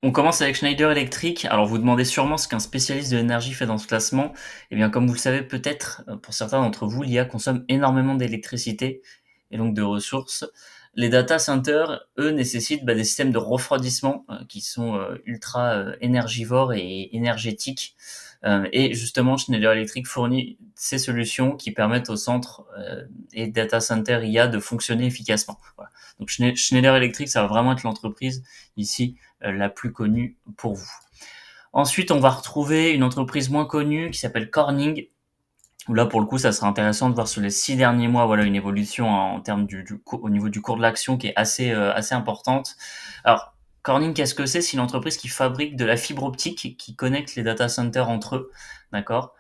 On commence avec Schneider Electric. Alors, vous demandez sûrement ce qu'un spécialiste de l'énergie fait dans ce classement. Eh bien, comme vous le savez peut-être, pour certains d'entre vous, l'IA consomme énormément d'électricité et donc de ressources. Les data centers, eux, nécessitent des systèmes de refroidissement qui sont ultra énergivores et énergétiques. Et justement, Schneider Electric fournit ces solutions qui permettent aux centres et data centers IA de fonctionner efficacement. Voilà. Donc Schneider Electric, ça va vraiment être l'entreprise ici la plus connue pour vous. Ensuite, on va retrouver une entreprise moins connue qui s'appelle Corning. Là, pour le coup, ça sera intéressant de voir sur les 6 derniers mois, voilà, une évolution en termes au niveau du cours de l'action qui est assez importante. Alors, Corning, qu'est-ce que c'est? C'est une entreprise qui fabrique de la fibre optique qui connecte les data centers entre eux, d'accord?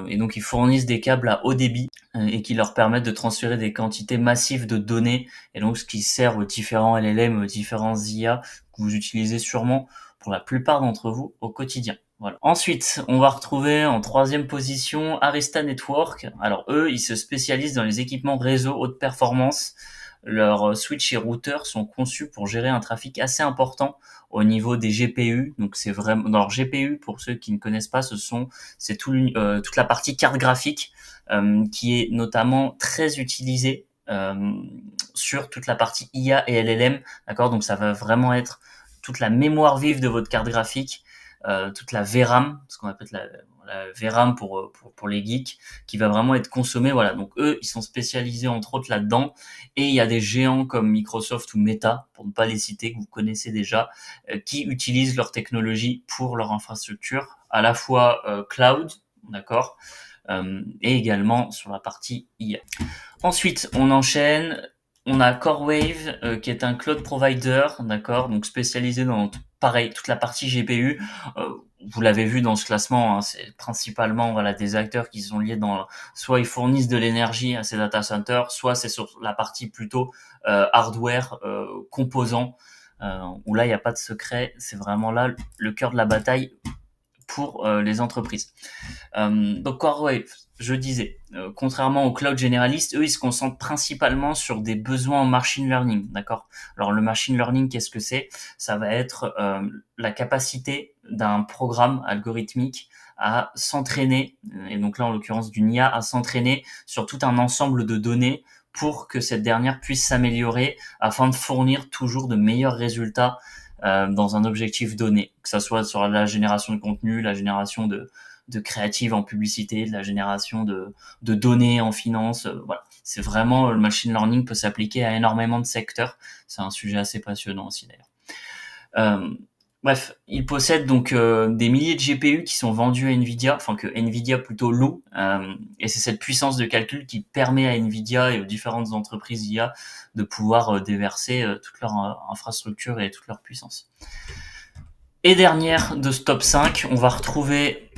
Et donc, ils fournissent des câbles à haut débit et qui leur permettent de transférer des quantités massives de données, et donc ce qui sert aux différents LLM, aux différents IA que vous utilisez sûrement pour la plupart d'entre vous au quotidien. Voilà. Ensuite, on va retrouver en troisième position Arista Network. Alors eux, ils se spécialisent dans les équipements réseau haute performance. Leurs switch et routeurs sont conçus pour gérer un trafic assez important au niveau des GPU. Donc c'est vraiment, dans leur GPU, pour ceux qui ne connaissent pas, c'est toute la partie carte graphique qui est notamment très utilisée sur toute la partie IA et LLM. D'accord, donc ça va vraiment être toute la mémoire vive de votre carte graphique, toute la VRAM, ce qu'on appelle la VRAM pour les geeks, qui va vraiment être consommée. Voilà, donc eux, ils sont spécialisés entre autres là-dedans. Et il y a des géants comme Microsoft ou Meta, pour ne pas les citer, que vous connaissez déjà, qui utilisent leur technologie pour leur infrastructure, à la fois cloud, d'accord, et également sur la partie IA. Ensuite, on enchaîne. On a CoreWave qui est un cloud provider, d'accord, donc spécialisé dans pareil toute la partie GPU. Vous l'avez vu dans ce classement, hein, c'est principalement voilà des acteurs qui sont liés dans soit ils fournissent de l'énergie à ces data centers, soit c'est sur la partie plutôt hardware composants où là il n'y a pas de secret, c'est vraiment là le cœur de la bataille pour les entreprises. Donc CoreWave, je disais, contrairement aux cloud généralistes, eux, ils se concentrent principalement sur des besoins en machine learning, d'accord? Alors le machine learning, qu'est-ce que c'est? Ça va être la capacité d'un programme algorithmique à s'entraîner, et donc là en l'occurrence d'une IA, à s'entraîner sur tout un ensemble de données pour que cette dernière puisse s'améliorer afin de fournir toujours de meilleurs résultats dans un objectif donné, que ça soit sur la génération de contenu, la génération de créatives en publicité, de la génération de données en finance. Voilà, c'est vraiment, le machine learning peut s'appliquer à énormément de secteurs. C'est un sujet assez passionnant aussi d'ailleurs. Bref, il possède donc des milliers de GPU qui sont vendus à Nvidia, enfin que Nvidia plutôt loue, et c'est cette puissance de calcul qui permet à Nvidia et aux différentes entreprises IA de pouvoir déverser toute leur infrastructure et toute leur puissance. Et dernière de ce top 5, on va retrouver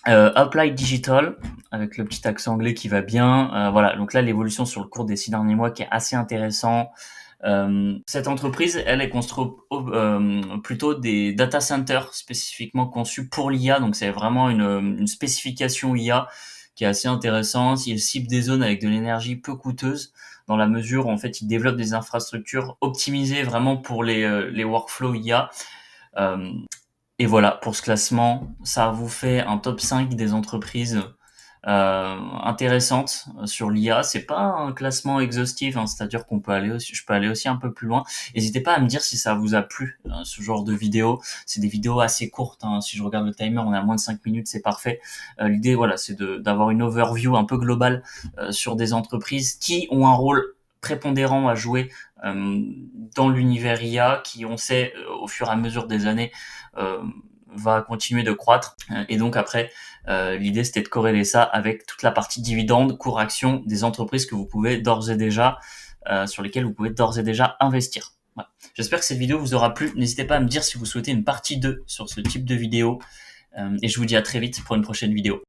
Applied Digital, avec le petit accent anglais qui va bien. Voilà, donc là l'évolution sur le cours des 6 derniers mois qui est assez intéressant. Cette entreprise, elle est construite plutôt des data centers spécifiquement conçus pour l'IA, donc c'est vraiment une spécification IA qui est assez intéressante. Il cible des zones avec de l'énergie peu coûteuse, dans la mesure où en fait il développe des infrastructures optimisées vraiment pour les workflows IA. Et voilà, pour ce classement, ça vous fait un top 5 des entreprises intéressantes sur l'IA. C'est pas un classement exhaustif, hein, c'est-à-dire qu'on peut aller aussi, je peux aller aussi un peu plus loin. N'hésitez pas à me dire si ça vous a plu, ce genre de vidéo. C'est des vidéos assez courtes, hein. Si je regarde le timer, on est à moins de 5 minutes, c'est parfait. L'idée, voilà, c'est d'avoir une overview un peu globale sur des entreprises qui ont un rôle prépondérant à jouer dans l'univers IA, qui on sait au fur et à mesure des années va continuer de croître. Et donc après, l'idée c'était de corréler ça avec toute la partie dividende, cours action des entreprises que vous pouvez d'ores et déjà, sur lesquelles vous pouvez d'ores et déjà investir. Voilà. J'espère que cette vidéo vous aura plu. N'hésitez pas à me dire si vous souhaitez une partie 2 sur ce type de vidéo. Et je vous dis à très vite pour une prochaine vidéo.